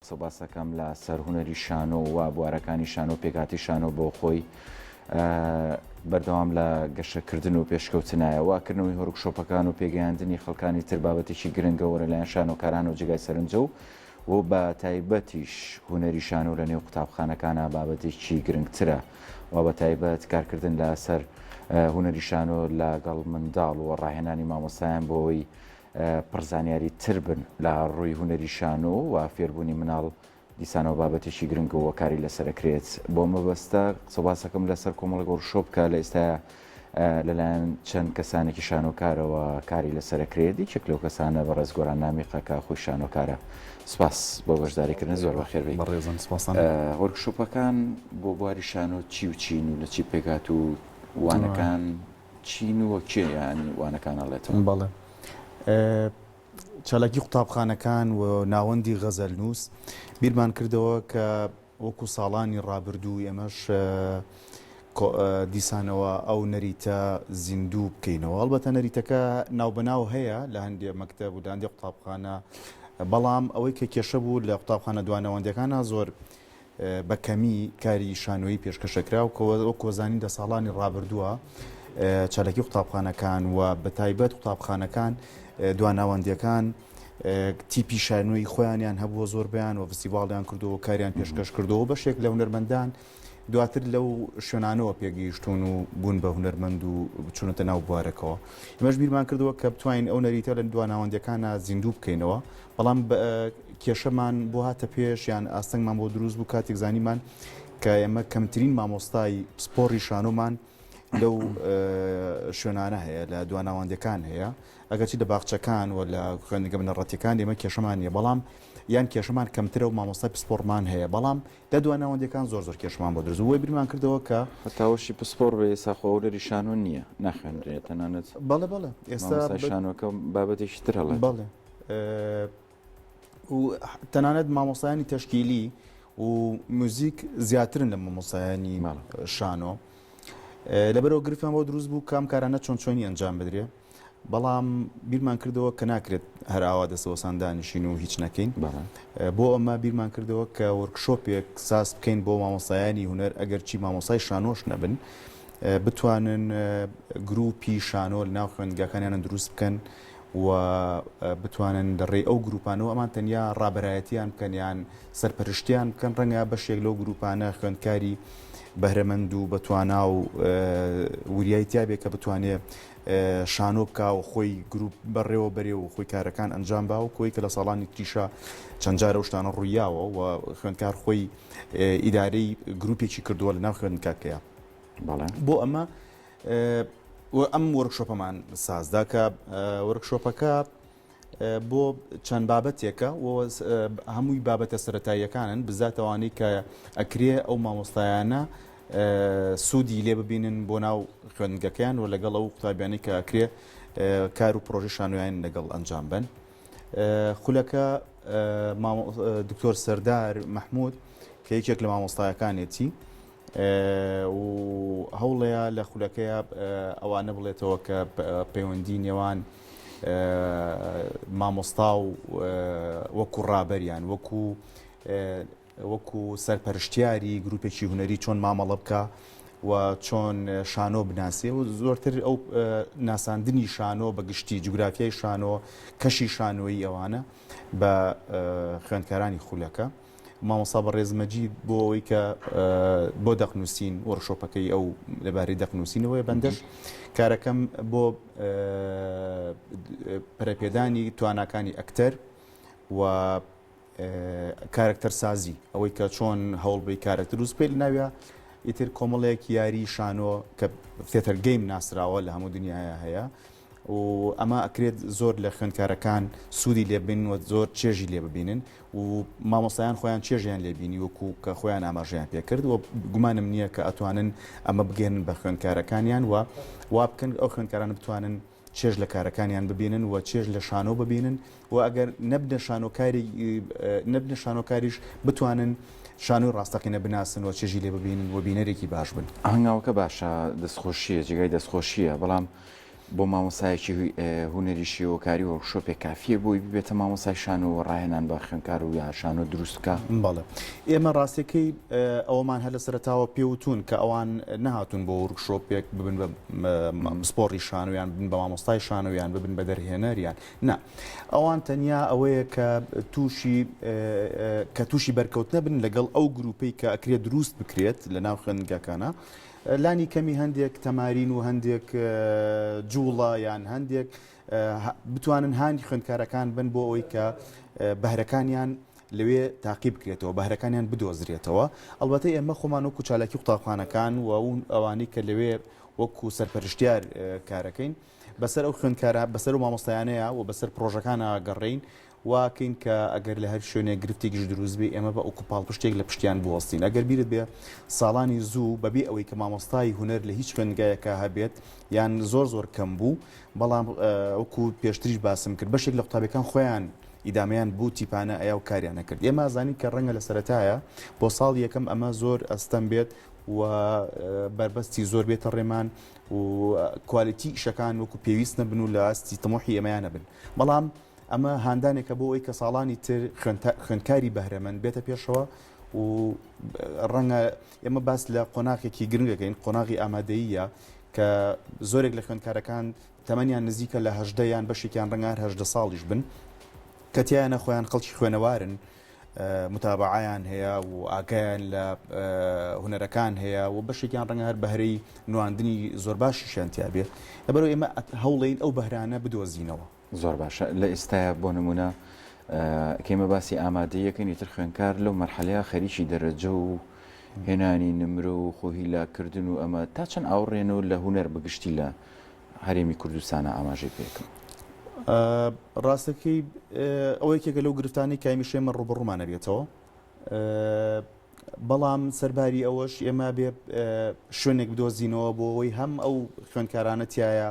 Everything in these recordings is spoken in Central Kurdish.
سەباسەکەم لە سەر هوەری شانۆ و بوارەکانی شانۆ پێکاتی شانۆ بۆ خۆی بەردەوام لە گەشەکردن و پێشکەوتنایەوەکردنەوەی هۆرکشۆپەکان و پێگەیاندنی خەڵکانی تر بابەتێکی گرنگەوە لەلایەن شانۆکاران و جگای سەرنجە و بە تایبەتیش هوەری شانۆ لە نێو قوتابخانەکانە بابەتێکی گرنگترە و بە تایبەت کارکردن لە سەر هوەری شانۆ لەگەڵ منداڵ و ڕاهێنانی مامۆستایان بۆەوەی پڕزانیاری تر بن لە ڕووی هوەری شانۆ و فێربوونی مناڵ دیسانەوە بابەتێکی گرنگەوە کاری لەسەرکرێت بۆ مەبەستە سەباسەکەم لەسەر کۆمەڵ گۆڕشۆپکە لە ئێستا لەلایەن چەند کەسانێکی شانۆکارەوە کاری لەسەرکرێت یەکێک لەو کەسانە بە ڕێزگۆران نامیقەکە خۆی شانۆکارە. سپاس بۆ بەشداریکردن زۆر بەخێربێت. بەڕێزم سپاسان. وەرکشۆپەکان بۆ بواری شانۆ چی و چین و لە چی پێکات و وانەکان چین و کێیان وانەکان ئەڵێتەوە؟ بەڵێ چالاکی قوتابخانەکان و ناوەندی غەزەل نووس بیرمان کردەوە کە وەکو ساڵانی ڕابردوو ئێمەش دیسانەوە ئەو نەریتە زیندوو بکەینەوە. ئەڵبەتە نەریتەکە ناوبەناو هەیە لە هەندێک مەکتەب و لە هەندێک قوتابخانە، بەڵام ئەوەی کە کێشە بوو لە قوتابخانە دوانەوەندەکانە زۆر بەکەمی کاری شانۆیی پێشکەشەکرا و وەکو زانین دە ساڵانی ڕابردووە چالاکی قوتابخانەکان و بە تایبەت قوتابخانەکان دواناوەندیەکان تیپی شانۆی خۆیانیان هەبووە زۆر بیان و فستیڤاڵیان کردەوە کاریان پێشکەش کردەوە بەشێک لە هونەرمەندان دواتر لەو شوێنانەوە پێگەیشتون و بوون بە هونەرمەند و بچونەتە ناو بوارەکەەوە. ئێمەش بیرمان کردەوە کە بتوانین ئەو نەریتە لە دواناوەندەکانە زیندوو بکەینەوە، بەڵام کێشەمان بۆ هاتە پێش یان ئاستەنگمان بۆ دروست بوو کاتێک زانیمان کە ئێمە کەمترین مامۆستای سپۆڕی شانۆمان لەو شوێنانە هەیە لە دواناوەندەکان هەیە، ئەگەرچی لە باخچەکان و لە خوێندنگە بنەڕەتیەکان ئێمە کێشەمان نیە، بەڵام یان کێشەمان کەمترە و مامۆستای پسپۆڕمان هەیە، بەڵام لە دواناوەندەکان زۆر کێشەمان بۆ دروست وی بیرمان کردەوە کە هەتاوەشی پسپۆڕ بە ئێساخۆوەری شانۆ نییە ناخوێنرێت تەنانەت. بەڵێ ئێستا شانۆکە بابەتێکی تر هەڵێ. بەڵێ و تەنانەت مامۆستایانی تەشکیلی و موزیک زیاترن لە مامۆستایانی شانۆ، لەبەرەوە گرفتمان بۆ دروست بوو کام کارانە چۆن چۆنی ئەنجام بدرێ، بەڵام بیرمان کردەوە کە ناکرێت هەراوا دەستەوەسان دانیشین و هیچ نەکەین. بۆ ئەمە بیرمان کردەوە کە وەرکشۆپێک ساز بکەین بۆ مامۆستایانی هونەر ئەگەر چی مامۆستای شانۆش نەبن بتوانن گروپی شانۆ لە ناو خوێندگاکانیان دروست بکەن و بتوانن دەڕێ ئەو گروپانەوە ئەمان تەنیا ڕابەرایەتیان بکەن یان سەرپەرشتیان بکەن، ڕەنگە بەشێک لەو گروپانە خوێندکاری بەهرەمەند و بەتوانا و وریای تیابێک کە بتوانێت شانۆ بکە و خۆی گروپ بەڕێوە بەرێ و خۆی کارەکان ئەنجام با و کۆی کە لە ساڵانی تریشە چەند جارە شتانە ڕوویاوە و خوێندکار خۆی ئیدارەی گروپێکی کردووە لە ناو خوێندکاکەیە. بۆ ئەمە ئەم وەرکشۆپەمان سازدا کە وەرکشۆپەکە بۆ چەند بابەتێکە و هەمووی بابەتە سەرەتاییەکانن بزاتەوانی کە ئەکرێ ئەو مامۆستایانە سوودی لێ ببینن بۆ ناو خوێندگەکەیان و لەگەڵ ئەو قوتابیانی کە ئەکرێ کار و پرۆژە شانۆیان لەگەڵ ئەنجام بن. خولەکە دکتۆر سەردار مەحموود کە یەکێک لە مامۆستایەکانێتی و هەوڵەیە لە خولەکەیە ئەوانە بڵێتەوە کە پەیوەندی نێوان مامۆستا و وەکو ڕابەریان وەکو سەرپەرشتیاری گروپێکی هونەری چۆن مامەڵە بکە و چۆن شانۆ بناسێ و زۆرتر ئەو ناساندنی شانۆ بە گشتی جوگرافیای شانۆ کەشی شانۆیی ئەوانە بە خوێندکارانی خولەکە. مامۆستا بەڕێزمەجید بۆ ئەوەی کە بۆ دەقنووسین وەرکشۆپەکەی ئەو لەبارەی دەقنووسینەوەی بەندەش کارەکەم بۆ پەرەپێدانی تواناکانی ئەکتەر و کارکتەر سازی ئەوەی کە چۆن هەوڵ بی کارکتەر دروست پێ ناویە ئیتر کۆمەڵەیەک یاری شانۆ کە تێتەر گەیم ناسراوە لە هەموو دنیاە هەیە و ئەمە ئەکرێت زۆر لە خوێندکارەکان سوودی لێبین و زۆر چێژی لێ ببینن و مامۆستایان خۆیان چێژیان لێبینی وەکو کە خۆیان ئاماژیان پێکرد و گومانم نییە کە ئەتوانن ئەمە بگێنن بە خوێندکارەکانیان و وا بکەن ئەو خوێندکاران بتوانن چێژ لە کارەکانیان ببینن و چێژ لە شانۆ ببینن و ئەگەر نەبنە شانۆکاریش بتوانن شانۆی ڕاستەقینە بناسن و چێژی لێ ببینن و بینەرێکی باش بن. هەنگاوەکە باشە دەستخۆشیە جێگای دەستخۆشیە، بەڵام بۆ مامۆسایەکی هوەری شێوەکاری وەرکشۆپێک کافیە بۆی ببێتە مامۆسای شانۆ و ڕاهێنان بە خوێندکار و یا شانۆ دروستکە؟ بەڵێ ئێمە ڕاستیەکەی ئەوەمان هەر لە سەرتاوە پێوتون کە ئەوان نەهاتون بۆ وەرکشۆپێک ببن بە سپۆڕی شانۆیان ببن بە مامۆستای شانۆیان ببن بە دەرهێنەریان نا ئەوان تەنیا ئەوەیە کە تووشی بەرکەوتنە بن لەگەڵ ئەو گروپەی کە ئەکرێت دروست بکرێت لە ناو خوێندنگەکانە لانی کەمی هەندێک تەمارین و هەندێک جوڵە یان هەندێک بتوانن هاانی خوێندکارەکان بن بۆ ئەوەی کە بەهرەکانیان لەوێ تاقی بکرێتەوە بەهرەکانیان بدۆزرێتەوە ئەلبەتە ئێمە خۆمان وەکو چالاکی قوتابخانەکان و ئەوون ئەوانەی کە لەوێ وەکو سەرپەرشتیار کارەکەین بەسەر ئەو خوێندکارە بەسەر و مامۆستایانەیە و بەسەر پرۆژەکانە گەڕین واکەین کە ئەگەر لە هەر شوێنێک گرفتێکیش دروست بێ ئێمە بە ئۆکوپاڵ پشتێک لە پشتیان بوەستین ئەگەر بیرت بێ ساڵانی زوو بەبێ ئەوەی کە مامۆستای هونەر لە هیچ خوێندگایەکە هەبێت یان زۆر کەم بوو بەڵام وەکو پێشتریش باسم کرد بەشێک لە قوتابەکان خۆیان ئیدامیان بوو تیپانە ئەیا و کاریان نەکرد ئێمە زانین کە ڕەنگە لە سەرەتایە بۆ ساڵ یەکەم ئەمە زۆر ئەستەم بێت و بربەستی زۆر بێتە ڕێمان و کوالیتی شەکان وەکو پێویست نەبن و لە ئاستی تەمۆحی ئێمەیانە بن بەڵام ئەمە هاندانێکە بۆ ئەوی کە ساڵانی تر خوێندکاری بەهرەمەند بێتە پێشەوە و ڕەنگە ئێمە باس لە قۆناغێکی گرنگەکەین قۆناغی ئامادەییە کە زۆرێک لە خوێندکارەکان تەمەنیان نزیکە لە هەژدەیان بەشێکیان ڕەنگار هەژدە ساڵیش بن کە تیانە خۆیان خەڵکی خوێنەوارن متابعیان هەیە و ئاگایان لە هونەرەکان هەیە و بەشێکیان ڕەنگە هەر بەهرەی نواندنی زۆر باشیشیان تیابێ لەبەرەوە ئێمە هەوڵین ئەو بەهرانە بدۆزینەوە زۆر باشە لە ئێستاە بۆ نمونە کێمە باسی ئامادەیەکەن ئیتر خوێندکار لەو مەرحەلەیە خەریکی دەرەجە و هێنانی نمرە و خۆهیلاکردن و ئەمە تا چەند ئاوڕێنەوە لە هونەر بگشتی لە هەرێمی کوردستانە ئاماژەی پێکەم ڕاستەکەی ئەوەیەکێکە لەو گرفتانی کامیشێمە ڕوبڕوومانە بێتەوە بەڵام سەرباری ئەوەش ئێمە بێ شوێنێک بدۆزینەوە بۆ ئەوەی هەم ئەو خوێندکارانە تایە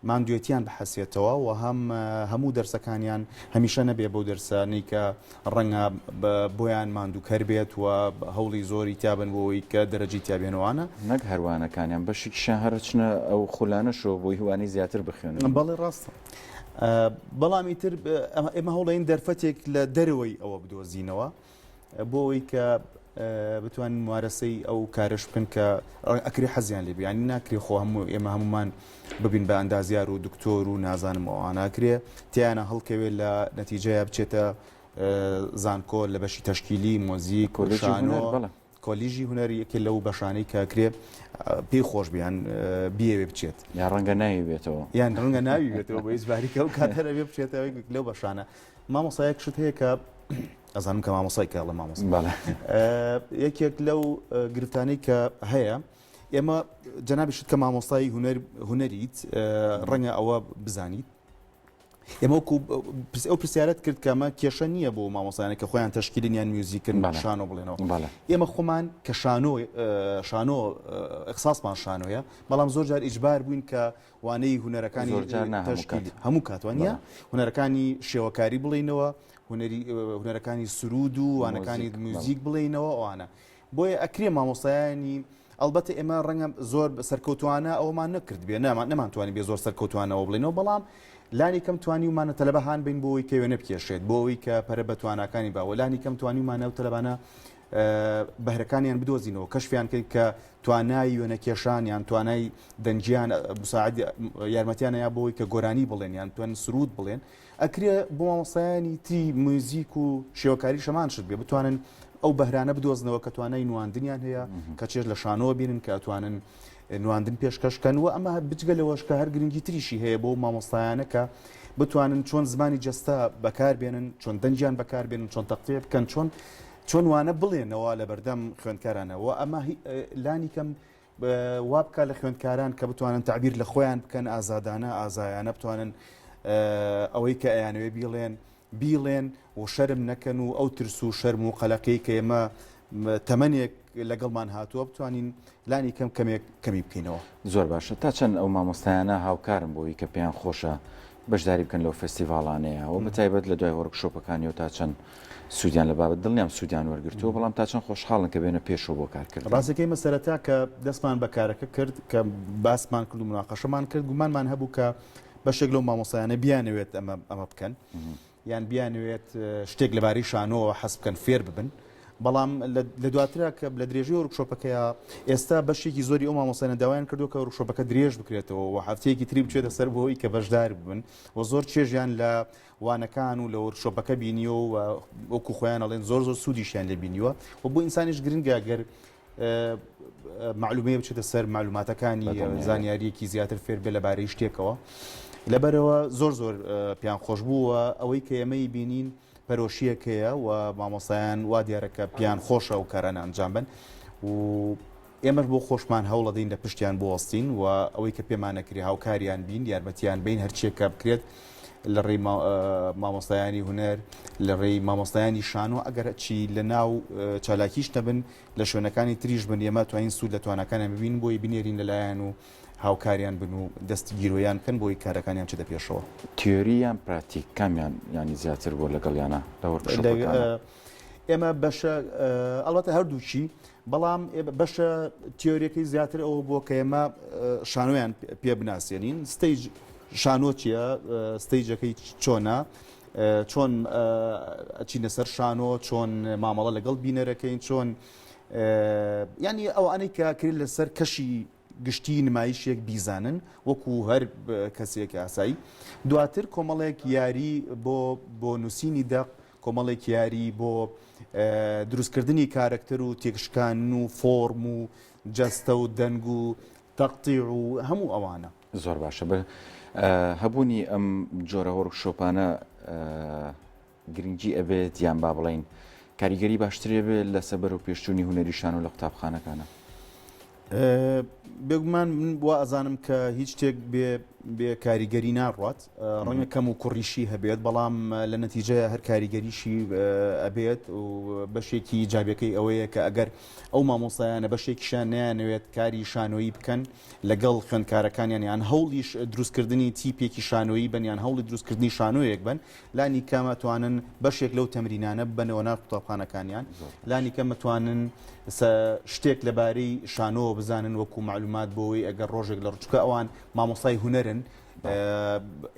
ماندوێتیان بەحەسێتەوە و هەموو دەرسەکانیان هەمیشە نەبێ بەو دەرسانی کە ڕەنگە بۆیان ماندووکەر بێت و هەوڵی زۆری تیابن بۆەوەی کە دەرەجی تیابێنەوەوانە نەک هەروانەکانیان بەشێکیشان هەرچنە ئەو خولانەشەوە بۆی هیوانی زیاتر بخوێنن بەڵێ ڕاستە بەڵامی تر ئێمە هەوڵین دەرفەتێک لە دەرەوەی ئەوە بدۆزینەوە بۆ ئەوەی کە بتوانین موارەسەی ئەو کارش بکەن کە ئەکری حەزیان لێ بیانی ناکرێ خۆ هەموو ئێمە هەمومان ببین بە ئەندازیار و دکتۆر و نازانم ئەوان ناکرێ تیانە هەڵکەوێت لە نەتیجەیە بچێتە زانکۆ لە بەشی تەشکیلی مۆزیک کۆلیژی کۆلیژی هونەری یەکێ لەو بەشانەی کاکرێ پێی خۆش بیان بیەوێ بچێت یا ڕەنگە ناوی بێتەوە یان ڕەنگە ناوی بێتەوە بە هیچباریکە و کاتەرە بێ بچێتەوە لەو بەشانە مامۆسایەک شت هەیە کە ئەزانم کە مامۆسای کە لە مامۆسا یەکێک لەو گرفتانەی کە هەیە ئێمە جەنابی شت کە مامۆستای هونەریت ڕەنگە ئەوە بزانیت ئێمە ئەو پرسیارەت کرد کەمە کێشە نییە بۆ مامۆسایانە کە خۆیان تەشکیلنیان میوزیکن شانۆ بڵێنەوە ئێمە خۆمان کە شانۆ ئەخساسمان شانۆیە بەڵام زۆر جار ئیجبار بووین کە وانەی هونەرەکانی هەموو کاتوانە هونەرەکانی شێوەکاری بڵێنەوە هونەرەکانی سرود و وانەکانی موزیک بڵێنەوە ئەوانە بۆیە ئەکرێ مامۆستایانی ئەلبەتە ئێمە ڕەنگە زۆر سەرکەوتوانە ئەومان نەکرد بێ نەمانتوانی بێ زۆر سەرکەوتوانەوە بڵێنەوە بەڵام لانی کەم توانی ومانە تەلەبەهان بین بۆەوەی کە وێنە بکێشێت بۆەوەی کە پەرە بەتوانەکانی باوە لانی کەم توانی ومانە و تەلەبانە بەهرەکانیان بدۆزینەوە کەشفیان کرد کە توانای وێنە کێشانیان توانای دەنجیان مساعد یارمەتیانە یا بۆەوەی کە گۆرانی بڵێن یان توان سرود بڵێن ئەکرێ بۆ مامۆستایانی تری موزیک و شێوەکاری شەمان شت بێ بتوانن ئەو بەهرانە بدۆزنەوە کە توانای نواندنیان هەیە کە چێژ لە شانۆوە بینن کە توانن نواندن پێشکەشکەن و ئەمە بجگەلەوەش کە هەر گرنگی تریشی هەیە بۆ مامۆستایانە کە بتوانن چۆن زمانی جەستا بەکاربێنن چۆن دەنجیان بەکاربێنن چۆن تەقتێ بکەن چۆن وانە بڵێنەوە لە بەردەم خوێندکارانەوە ئەمە لانی کەم وابکە لە خوێندکاران کە بتوانن تعبیر لە خۆیان بکەن ئازادانە ئازایانە بتوانن ئەوەی کە ئەیانوێ بیڵێن و شەرم نەکەن و ئەو ترس و شەرم و قەلەقەی کە ئێمە تەمەنێک لەگەڵمان هاتووە بتوانین لانی کەم کەمی بکەینەوە زۆر باشە تا چەند ئەو مامۆستایانە هاوکارم بۆی کە پێیان خۆشە بەشداری بکەن لەو فستیڤالانەیە و بەتایبەت لە دوای وەرکشۆپەکانیەوە تا چەند سوودیان لە بابەت دڵنیام سوودیان وەرگرتووە بەڵام تا چەند خۆشحاڵن کە بێنە پێشەوە بۆ کارکردن. ڕاستەکەی مەسەرەتا کە دەستمان بەکارەکە کرد کە باسمان کرد و مناقەشەمان کرد گومانمان هەبوو کە بەشێک لەو مامۆسایانە بیانەوێت ئەمە بکەن یان بیانەوێت شتێک لەبارەی شانۆەوە حەز بکەن فێر ببن بەڵام لە دواترا کە لە درێژی وەرکشۆپەکەیە ئێستا بەشێکی زۆری ئەو مامۆسایانە داوایان کردو کە وەرکشۆپەکە درێژ بکرێتەوە و هەفتەیەکی تری بچێتە سەر بۆی کە بەشدار ببن و زۆر چێژیان لە وانەکان و لە وەرکشۆپەکە بینیوە و وەکو خۆیان ئەڵێن زۆر سوودیشیان لێ بینیوە و بۆ ئینسانیش گرنگە گەر معلومەیە بچێتە سەر معلوماتەکانی زانیاریەکی زیاتر فێر بێ لەبارەی شتێکەوە لەبەرەوە زۆر پیان خۆش بووە ئەوەی کە ئێمەی بینین پەرۆشیەکەیە و مامۆسایان وا دیارەکە پیان خۆشە و کارانە ئەنجام بن و ئێمەش بۆ خۆشمان هەوڵە دەین لە پشتیان بۆ وەستین و ئەوەی کە پێمانەکری هاوکاریان بین یارمەتیان بین هەرچیەکە بکرێت لە ڕێی مامۆستایانی هونەر لە ڕێی مامۆستایانی شانۆ ئەگەر چی لە ناو چالاکیش نەبن لە شوێنەکانی تریش بن ئێمە توانین سوود لە توانەکانیان ببین بۆی بنێرین لەلایەن و هاوکاریان بن و دەستی گیرۆیان کەن بۆی کارەکانیان چێتە پێشەوە. تیۆرییان پراتیک کامیان ینی زیاتر بۆ لەگەڵیانە لە وەرکشۆپەکانە؟ ئێمە بەشە ئەڵبەتە هەردووچی بەڵام بەشە تیۆریەکەی زیاتر ئەوە بۆ کە ئێمە شانۆیان پێ بناسیێنین ستەیج شانۆ چییە ستەیجەکەی چۆنە چۆن ئەچینە سەر شانۆ چۆن مامەڵە لەگەڵ بینەرەکەین چۆن ینی ئەوانەی کە کرێت لەسەر کەشی گشتی نمایشێک بیزانن وەکو هەر کەسێک ئاسایی دواتر کۆمەڵێک یاری بۆ نووسینی دەق کۆمەڵێک یاری بۆ دروستکردنی کارکتەر و تێکشکان و فۆرم و جەستە و دەنگ و تەقتیع و هەموو ئەوانە زۆر باشە بە هەبوونی ئەم جۆرە وەرکشۆپانە گرنگی ئەبێت یان با بڵین کاریگەری باشترێ بێت لە سەبەر و پێشچوونی هونەری شانۆ لە قوتابخانەکانە؟ بێگومان من بۆ ئەزانم کە هیچ شتێک بێ کاریگەری ناڕات ڕەنگە کەم و کوڕیشی هەبێت بەڵام لە نەتیجەیە هەر کاریگەریشی ئەبێت و بەشێکی جابەکەی ئەوەیە کە ئەگەر ئەو مامۆسایانە بەشێکیشان نەیانەوێت کاری شانۆیی بکەن لەگەڵ خوێندکارەکانیان یان هەوڵیش دروستکردنی تیپێکی شانۆیی بن یان هەوڵی دروستکردنی شانۆیەک بن لانی کە مەتوانن بەشێک لەو تەمرینانە ببنەوە ناو قوتابخانەکانیان لانی کە مەتوانن شتێک لەبارەی شانۆ بزانن وەکو معلومات بۆەوەی ئەگەر ڕۆژێک لە ڕچکە ئەوان مامۆستای هونەرن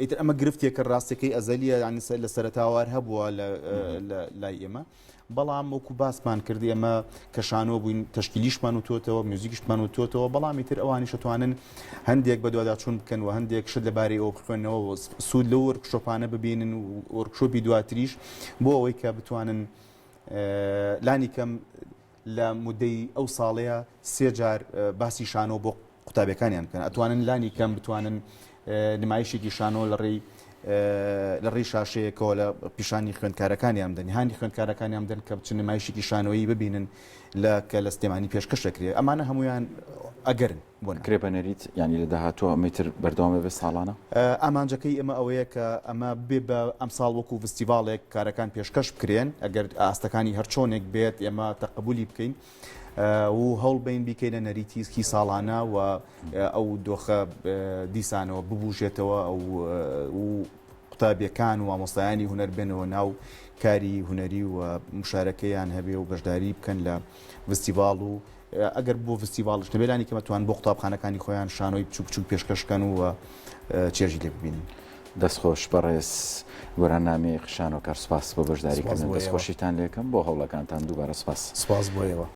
ئیتر ئەمە گرفتێکە ڕاستەکەی ئەزەلیە ینی لە سەرەتاوار هەبووە لای ئێمە بەڵام وەکو باسمان کردی ئەمە کە شانۆ بووین تەشکیلیشمان و تۆتەوە میوزیکیشمان و تۆتەوە بەڵامی تر ئەوانی شتوانن هەندێک بە دووادا چوون بکەن و هەندێک شت لەبارەی ئەو بخوێنەوە سوود لە وەرکشۆپانە ببینن و وەرکشۆپی دواتریش بۆ ئەوەی کە بتوانن لانی کەم لە مودەی ئەو ساڵەیە سێ جار باسی شانۆ بۆ قوتابەکانیان بکەن ئەتوانن لانی کەم بتوانن نمایشێکی شانۆ لە ڕێی شاشەیەکەوە لە پیشانی خوێندکارەکانیان بدەن هاانی خوێندکارەکانیان بدەن کە بچن نمایشێکی شانۆیی ببینن کە لە سلێمانی پێشکەشەکرێ ئەمانە هەمویان ئەگەرن بۆ کرێبەنەریت ینی لە داهاتوە ئەمەتر بەردەوامە بێ ساڵانە ئامانجەکەی ئەمە ئەوەیە کە ئەمە بێ بە ئەم ساڵ وەکو فستیڤالێک کارەکان پێشکەش بکرێن ئەگەر ئاستەکانی هەرچۆنێک بێت ئێمە تەقبولی بکەین و هەوڵ بین بیکەینە نەریتیسکی ساڵانە و ئەو دۆخە دیسانەوە ببوژێتەوە و قوتابیەکان و مامۆستایانی هونەر بێنەوە ناو کاری هونەری و مشارەکەیان هەبێ و بەشداری بکەن لە فستیڤال و ئەگەر بۆ فستیڤالش نەبێلانی کە مەتوان بۆ قوتابخانەکانی خۆیان شانۆی بچوو بچوو پێشکەشکەن و چێژی لێ ببینن. دەستخۆش بەڕێز گۆراننامەی خشان و کار سپاس بۆ بەشداریکردن دەستخۆشیتان لێکم بۆ هەوڵەکانتان دووبارە سپاس بۆ ئێوە.